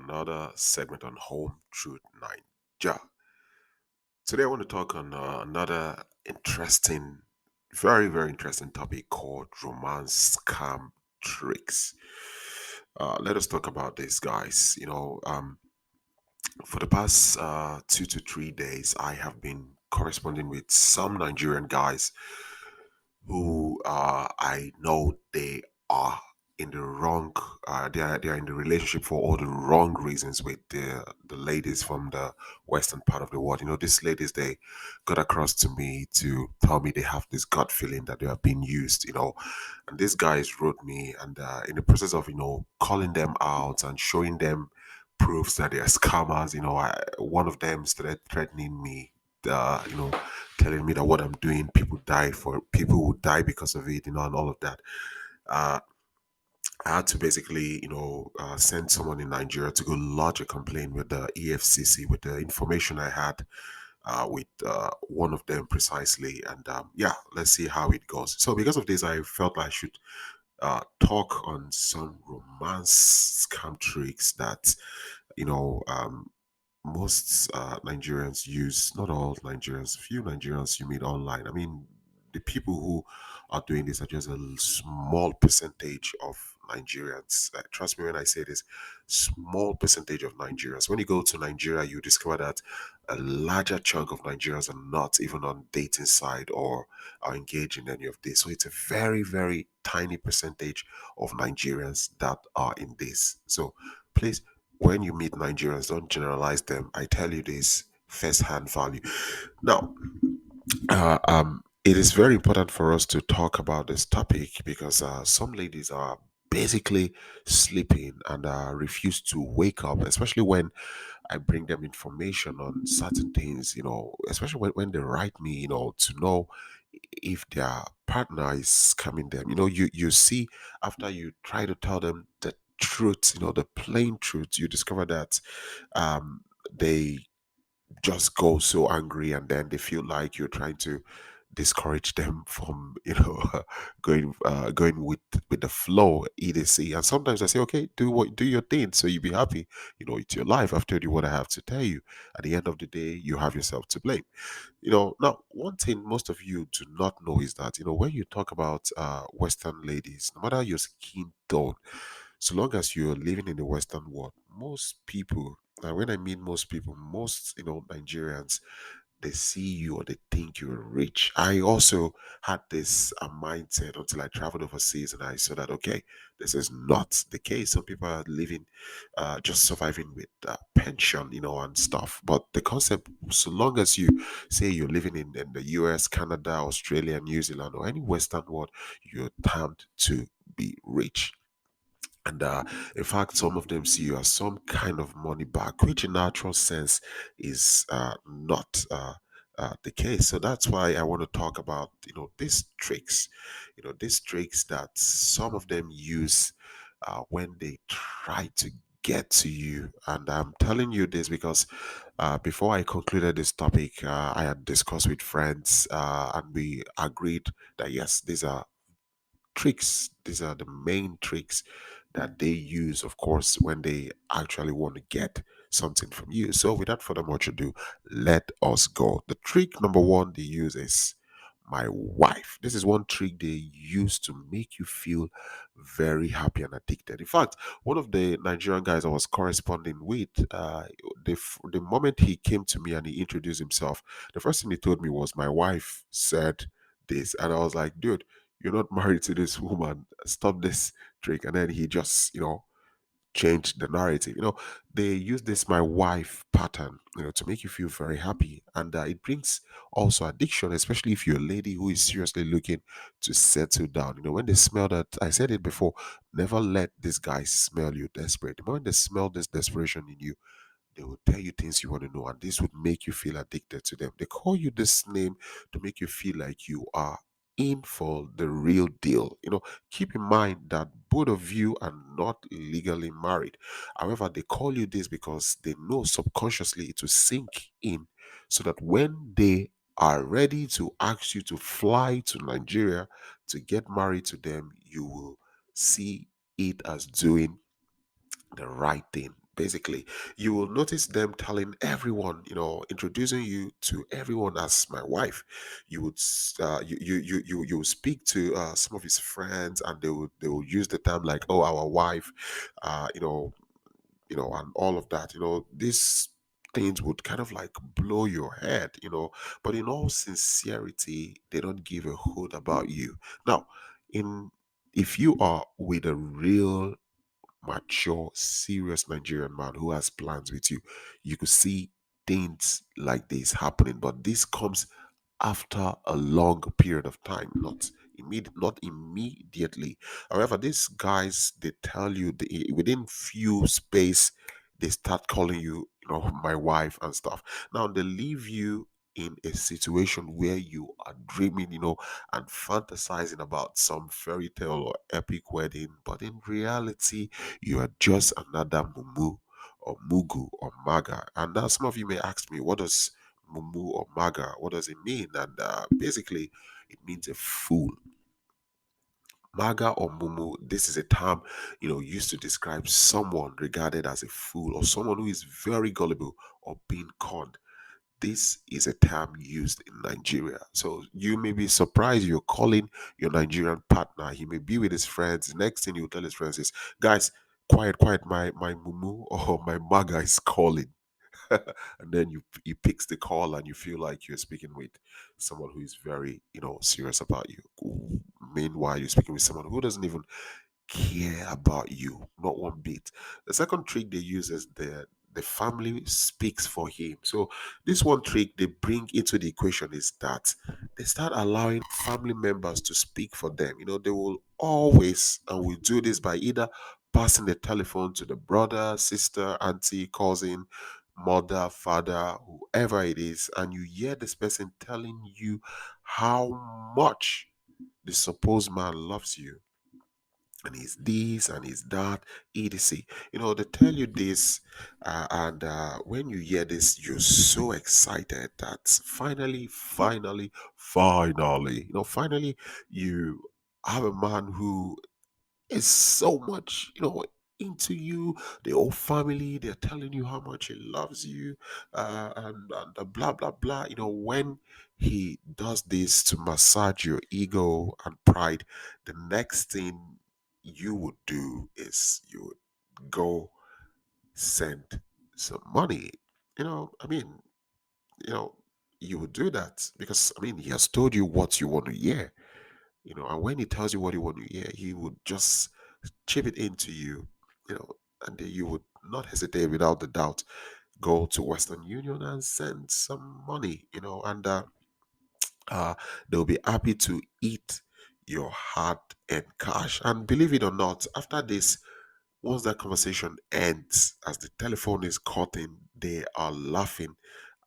another segment on Home Truth Nigeria. Today, I want to talk on another interesting, very interesting topic called romance scam tricks. Let us talk about this, guys. For the past 2 to 3 days, I have been corresponding with some Nigerian guys who I know they are in the wrong they are in the relationship for all the wrong reasons with the ladies from the western part of the world. These ladies, they got across to me to tell me they have this gut feeling that they are being used, and these guys wrote me, and in the process of calling them out and showing them proofs that they are scammers, one of them started threatening me, telling me that what I'm doing, people would die because of it, and all of that. Uh, I had to basically, send someone in Nigeria to go lodge a complaint with the EFCC with the information I had with one of them precisely. And yeah, let's see how it goes. So, because of this, I felt I should talk on some romance scam tricks that, you know, um, most Nigerians use, not all Nigerians, few Nigerians you meet online. I mean, the people who are doing this are just a small percentage of Nigerians. Trust me when I say this, small percentage of Nigerians. When you go to Nigeria, you discover that a larger chunk of Nigerians are not even on dating side or are engaged in any of this. So it's a very tiny percentage of Nigerians that are in this. So please, when you meet Nigerians, don't generalize them. I tell you this first-hand value. Now, it is very important for us to talk about this topic because some ladies are basically sleeping and refuse to wake up, especially when I bring them information on certain things, especially when they write me, to know if their partner is scamming them. You see, after you try to tell them the truth, the plain truth, you discover that they just go so angry, and then they feel like you're trying to discourage them from going with the flow, etc. And sometimes I say, okay, do your thing, so you be happy. It's your life. I've told you what I have to tell you. At the end of the day, you have yourself to blame. Now, one thing most of you do not know is that, when you talk about Western ladies, no matter your skin tone, so long as you're living in the Western world, most people, and when I mean most people, most, Nigerians, they see you or they think you're rich. I also had this mindset until I traveled overseas and I saw that, okay, this is not the case. Some people are living, just surviving with pension, and stuff. But the concept, so long as you say you're living in the US, Canada, Australia, New Zealand, or any Western world, you're termed to be rich. And in fact, some of them see you as some kind of money bag, which in natural sense is not the case. So that's why I want to talk about, these tricks that some of them use when they try to get to you. And I'm telling you this because before I concluded this topic, I had discussed with friends and we agreed that yes, these are tricks. These are the main tricks that they use, of course, when they actually want to get something from you. So, without further much ado, let us go. The trick number one they use is my wife. This is one trick they use to make you feel very happy and addicted. In fact, one of the Nigerian guys I was corresponding with, the moment he came to me and he introduced himself, the first thing he told me was, "My wife said this," and I was like, "Dude, you're not married to this woman. Stop this trick." And then he just, changed the narrative. They use this "my wife" pattern, to make you feel very happy. And it brings also addiction, especially if you're a lady who is seriously looking to settle down. When they smell that, I said it before, never let this guy smell you desperate. The moment they smell this desperation in you, they will tell you things you want to know, and this would make you feel addicted to them. They call you this name to make you feel like you are in for the real deal. Keep in mind that both of you are not legally married. However, they call you this because they know subconsciously it will sink in, so that when they are ready to ask you to fly to Nigeria to get married to them, you will see it as doing the right thing. basically. You will notice them telling everyone, introducing you to everyone as my wife. You would you will speak to some of his friends, and they will use the term like, oh, our wife, uh you know and all of that. These things would kind of like blow your head. But in all sincerity, they don't give a hoot about you. Now, in if you are with a real mature, serious Nigerian man who has plans with you, you could see things like this happening. But this comes after a long period of time, not immediately. However, these guys, they tell you, within few space, they start calling you, my wife and stuff. Now they leave you in a situation where you are dreaming, and fantasizing about some fairy tale or epic wedding, but in reality, you are just another mumu or mugu or maga. And now some of you may ask me, what does mumu or maga, what does it mean? And basically, it means a fool. Maga or mumu, this is a term, used to describe someone regarded as a fool or someone who is very gullible or being conned. This is a term used in Nigeria. So you may be surprised, you're calling your Nigerian partner. He may be with his friends. The next thing he'll tell his friends is, guys, quiet, quiet, my mumu or my maga is calling. And then you picks the call, and you feel like you're speaking with someone who is very, serious about you. Meanwhile, you're speaking with someone who doesn't even care about you, not one bit. The second trick they use is the family speaks for him. So this one trick they bring into the equation is that they start allowing family members to speak for them. They will always, and will do this by either passing the telephone to the brother, sister, auntie, cousin, mother, father, whoever it is, and you hear this person telling you how much the supposed man loves you, and he's this and he's that, etc. They tell you this, and when you hear this, you're so excited that finally, finally, you have a man who is so much, into you. The whole family, they're telling you how much he loves you, and the blah blah blah. When he does this to massage your ego and pride, the next thing you would do is you would go send some money. I mean, you know, you would do that because, I mean, he has told you what you want to hear. And when he tells you what you want to hear, he would just chip it into you, you know, and then you would not hesitate, without the doubt, go to Western Union and send some money, and uh, they'll be happy to eat your hard earned cash. And believe it or not, after this, once that conversation ends, as the telephone is cutting, they are laughing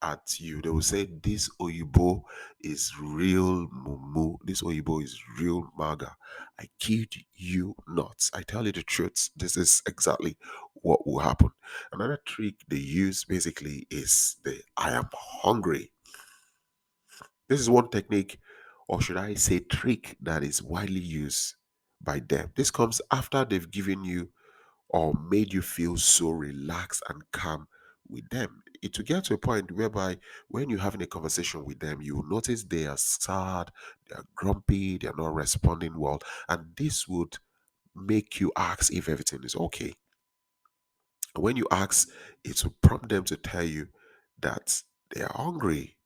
at you. They will say, this Oyibo is real mumu. This Oyibo is real maga. I kid you not. I tell you the truth. This is exactly what will happen. Another trick they use basically is the I am hungry. This is one technique, or should I say trick, that is widely used by them. This comes after they've given you or made you feel so relaxed and calm with them. It will get to a point whereby when you're having a conversation with them, you will notice they are sad, they are grumpy, they are not responding well. And this would make you ask if everything is okay. And when you ask, it will prompt them to tell you that they are hungry.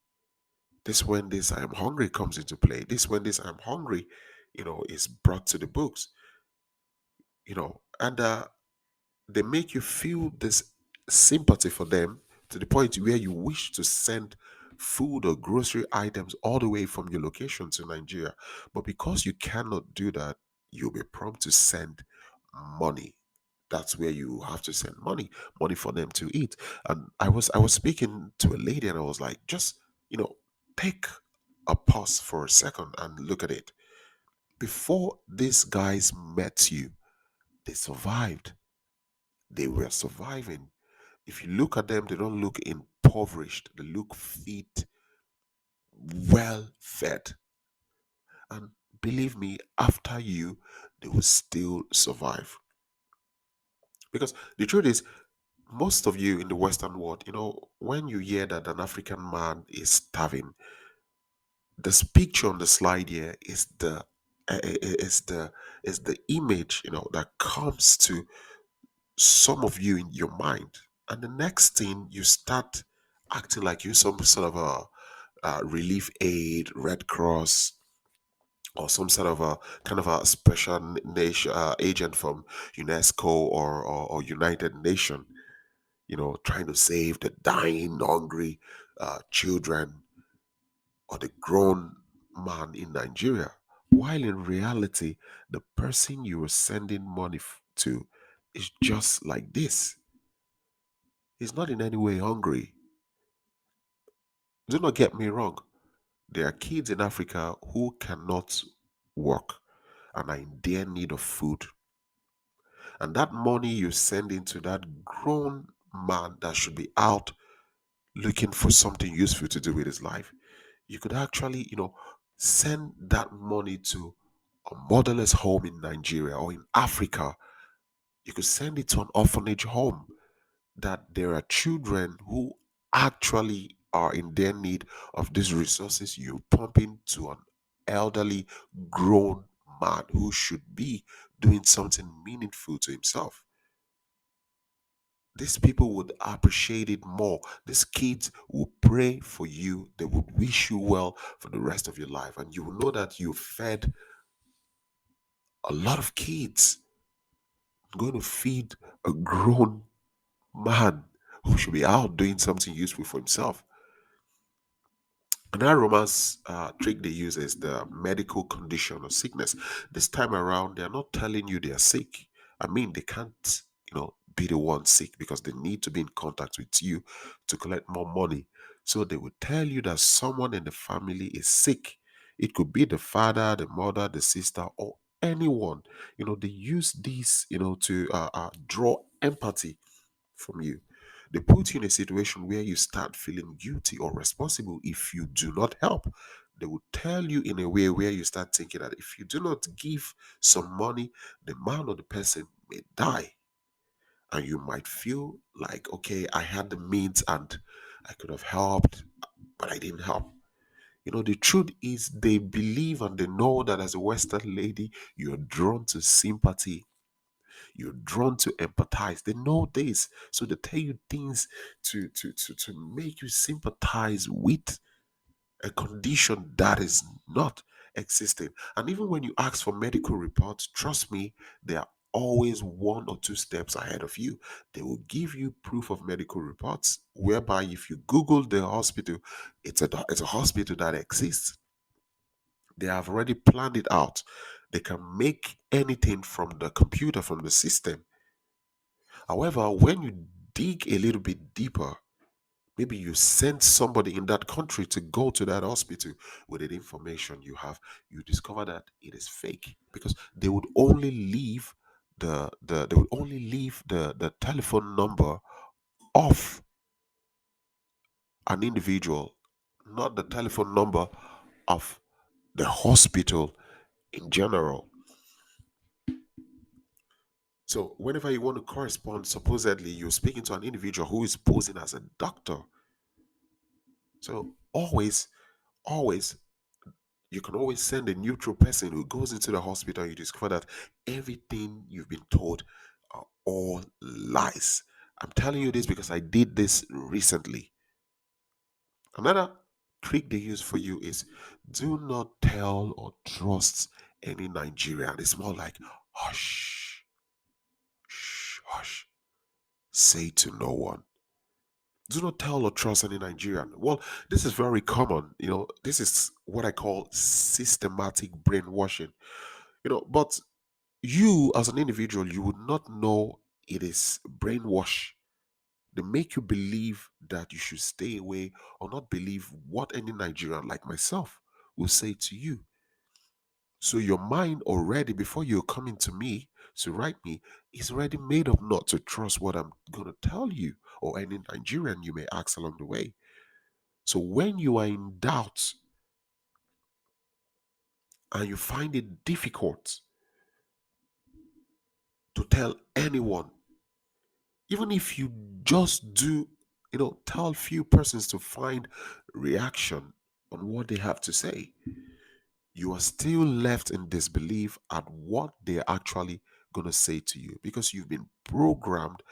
This when this I am hungry comes into play. This when this I'm hungry, is brought to the books, and they make you feel this sympathy for them to the point where you wish to send food or grocery items all the way from your location to Nigeria. But because you cannot do that, you'll be prompt to send money. That's where you have to send money for them to eat. And I was speaking to a lady, and I was like, just, take a pause for a second and look at it. Before these guys met you, they survived. They were surviving. If you look at them, they don't look impoverished. They look fit, well fed. And believe me, after you, they will still survive. Because the truth is, Most of you in the Western world, when you hear that an African man is starving, this picture on the slide here is the image that comes to some of you in your mind, and the next thing you start acting like you some sort of a relief aid, Red Cross, or some sort of a kind of a special nation agent from UNESCO or United Nation, trying to save the dying, hungry children or the grown man in Nigeria. While in reality, the person you are sending money to is just like this. He's not in any way hungry. Do not get me wrong. There are kids in Africa who cannot work and are in dire need of food. And that money you send into that grown man that should be out looking for something useful to do with his life, you could actually, send that money to a motherless home in Nigeria or in Africa. You could send it to an orphanage home that there are children who actually are in their need of these resources you pump into an elderly grown man who should be doing something meaningful to himself. These people would appreciate it more. These kids will pray for you. They would wish you well for the rest of your life. And you will know that you fed a lot of kids. Going to feed a grown man who should be out doing something useful for himself. Another romance trick they use is the medical condition or sickness. This time around, they're not telling you they are sick. I mean, they can't, be the one sick because they need to be in contact with you to collect more money. So they will tell you that someone in the family is sick. It could be the father, the mother, the sister, or anyone. They use this, to draw empathy from you. They put you in a situation where you start feeling guilty or responsible if you do not help. They will tell you in a way where you start thinking that if you do not give some money, the man or the person may die. And you might feel like, okay, I had the means and I could have helped, but I didn't help. The truth is, they believe and they know that as a Western lady, you're drawn to sympathy, you're drawn to empathize. They know this, so they tell you things to make you sympathize with a condition that is not existing. And even when you ask for medical reports, trust me, they are always one or two steps ahead of you. They will give you proof of medical reports, whereby if you Google the hospital, it's a hospital that exists. They have already planned it out. They can make anything from the computer, from the system. However, when you dig a little bit deeper, maybe you send somebody in that country to go to that hospital with the information you have, you discover that it is fake because they would only leave the telephone number of an individual, not the telephone number of the hospital in general. So whenever you want to correspond, supposedly you're speaking to an individual who is posing as a doctor. So always, you can always send a neutral person who goes into the hospital. You discover that everything you've been told are all lies. I'm telling you this because I did this recently. Another trick they use for you is do not tell or trust any Nigerian. It's more like hush, shh, hush, say to no one. Do not tell or trust any Nigerian. Well, this is very common. This is what I call systematic brainwashing. But you as an individual, you would not know it is brainwash. They make you believe that you should stay away or not believe what any Nigerian like myself will say to you. So your mind already, before you're coming to me to write me, is already made up not to trust what I'm going to tell you or any Nigerian you may ask along the way. So when you are in doubt and you find it difficult to tell anyone, Even if you just do, tell few persons to find reaction on what they have to say, you are still left in disbelief at what they're actually going to say to you because you've been programmed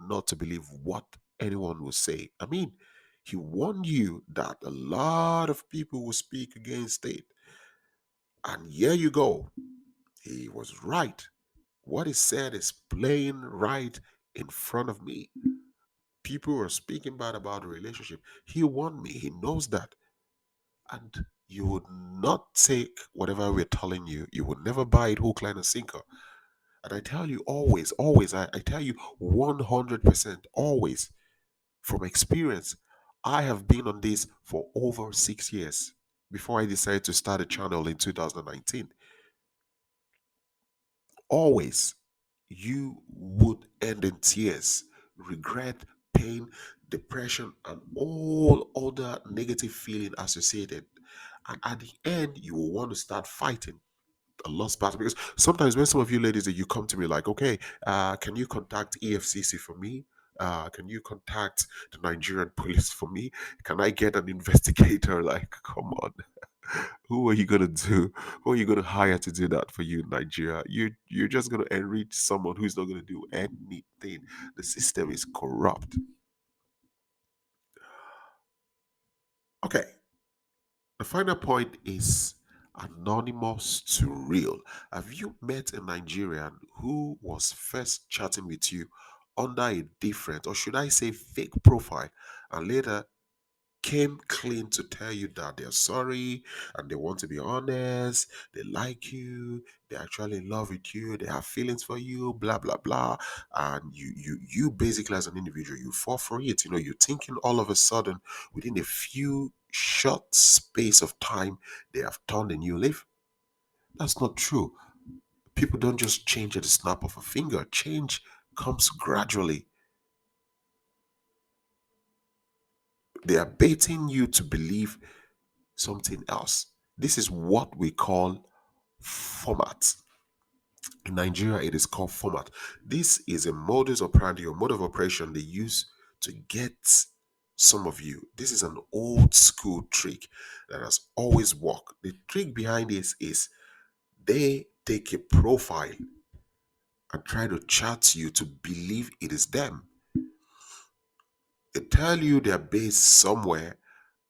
not to believe what anyone will say. I mean, he warned you that a lot of people will speak against it. And here you go. He was right. What he said is plain right in front of me. People are speaking bad about the relationship. He warned me. He knows that. And you would not take whatever we're telling you. You would never buy it hook, line, and sinker. And I tell you always, always, I tell you 100%, always, from experience, I have been on this for over 6 years before I decided to start a channel in 2019. Always, you would end in tears, regret, pain, depression, and all other negative feeling associated. And at the end, you will want to start fighting a lost battle because sometimes when some of you ladies that you come to me like, okay, can you contact EFCC for me? Can you contact the Nigerian police for me? Can I get an investigator? Like, come on, who are you gonna do? Who are you gonna hire to do that for you in Nigeria? You're just gonna enrich someone who's not gonna do anything. The system is corrupt. Okay, the final point is anonymous to real. Have you met a Nigerian who was first chatting with you under a different, or should I say fake profile, and later came clean to tell you that they're sorry and they want to be honest, they like you, they're actually in love with you, they have feelings for you, blah blah blah, and you basically as an individual you fall for it. You're thinking all of a sudden within a few short space of time they have turned a new leaf. That's not true. People don't just change at the snap of a finger. Change comes gradually. They are baiting you to believe something else. This is what we call format. In Nigeria, it is called format. This is a modus operandi or mode of operation they use to get some of you. This is an old school trick that has always worked. The trick behind this is they take a profile and try to chat you to believe it is them. They tell you they're based somewhere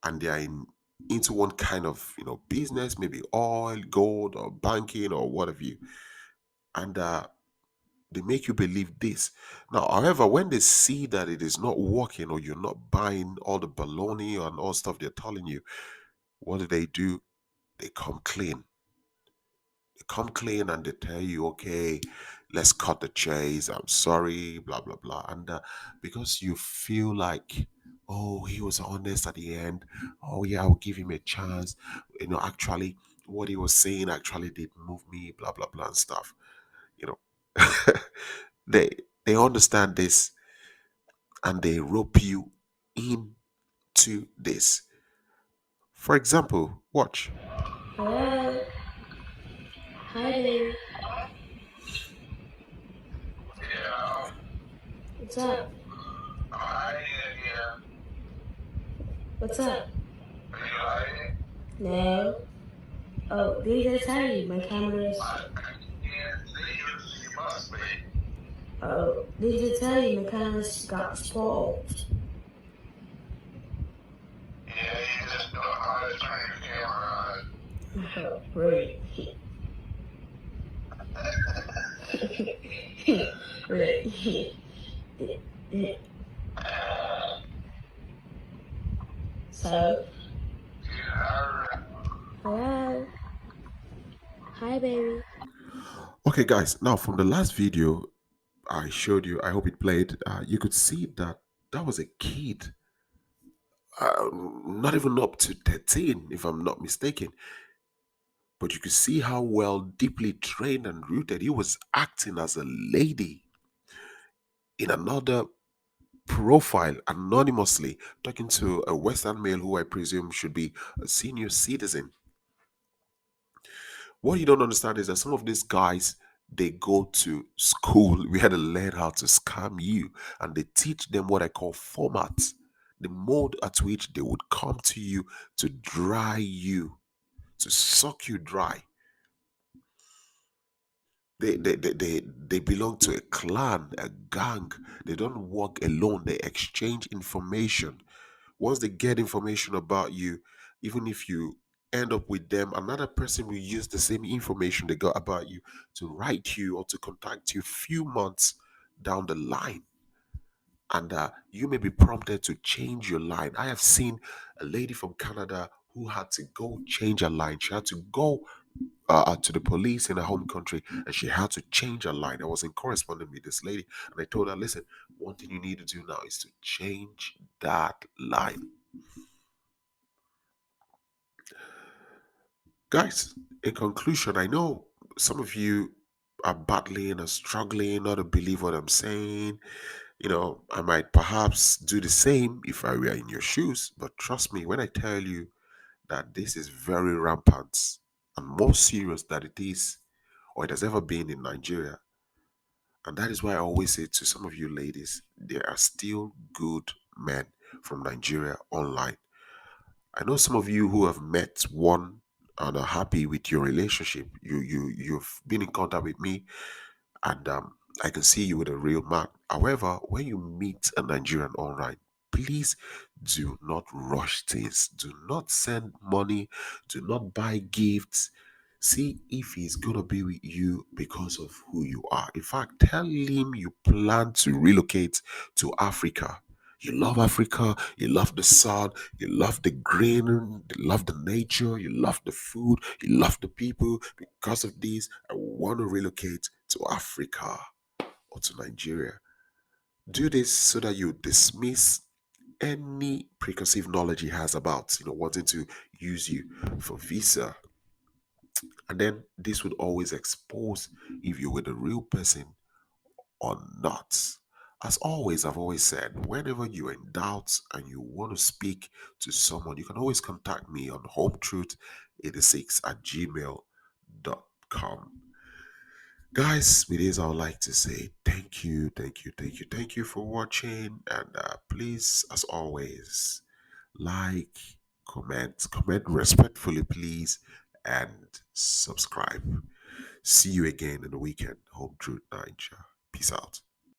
and they are into one kind of business, maybe oil, gold, or banking, or what have you, and they make you believe this. Now, however, when they see that it is not working or you're not buying all the baloney and all stuff they're telling you, what do? They come clean. They come clean and they tell you, okay, let's cut the chase. I'm sorry, blah blah blah, and because you feel like, oh, he was honest at the end. Oh yeah, I'll give him a chance. Actually, what he was saying actually did move me, blah blah blah and stuff. You know, they they understand this and they rope you into this. For example, watch. Hello. Hi, baby. Yeah, What's up? I yeah. What's up? Are you hiding? No. Oh, didn't I tell you my I cameras? can't see you, so you must be. Oh, didn't I tell you my cameras got spoiled? Yeah, you just don't know how to turn your camera on. Oh, right. Right. So, Yeah. hello. Hi, baby. Okay, guys. Now, from the last video I showed you, I hope it played. You could see that that was a kid, not even up to 13, if I'm not mistaken. But you could see how well, deeply trained and rooted he was acting as a lady in another profile anonymously, talking to a Western male who I presume should be a senior citizen. What you don't understand is that some of these guys, they go to school where they learn how to scam you, and they teach them what I call formats, the mode at which they would come to you to dry you, to suck you dry. They belong to a clan, a gang. They don't work alone. They exchange information. Once they get information about you, even if you end up with them, another person will use the same information they got about you to write you or to contact you few months down the line. And you may be prompted to change your line. I have seen a lady from Canada who had to go change her line. She had to go to the police in her home country, and she had to change her line. I was in correspondence with this lady, and I told her, listen, one thing you need to do now is to change that line. Guys, in conclusion, I know some of you are battling and struggling not to believe what I'm saying. I might perhaps do the same if I were in your shoes, but trust me when I tell you that this is very rampant and more serious than it is or it has ever been in Nigeria. And that is why I always say to some of you ladies, there are still good men from Nigeria online. I know some of you who have met one and are happy with your relationship. You've been in contact with me, and I can see you with a real man. However, when you meet a Nigerian online, please do not rush things. Do not send money. Do not buy gifts. See if he's gonna be with you because of who you are. In fact, tell him you plan to relocate to Africa. You love Africa, you love the sun, you love the green, you love the nature, you love the food, you love the people. Because of this, I want to relocate to Africa or to Nigeria. Do this so that you dismiss any preconceived knowledge he has about, wanting to use you for visa. And then this would always expose if you were the real person or not. As always, I've always said, whenever you're in doubt and you want to speak to someone, you can always contact me on hometruth86 at gmail.com. Guys, with this, I would like to say thank you, thank you, thank you, thank you for watching. And please, as always, like, comment respectfully, please, and subscribe. See you again in the weekend. Home Truth Ninja. Peace out.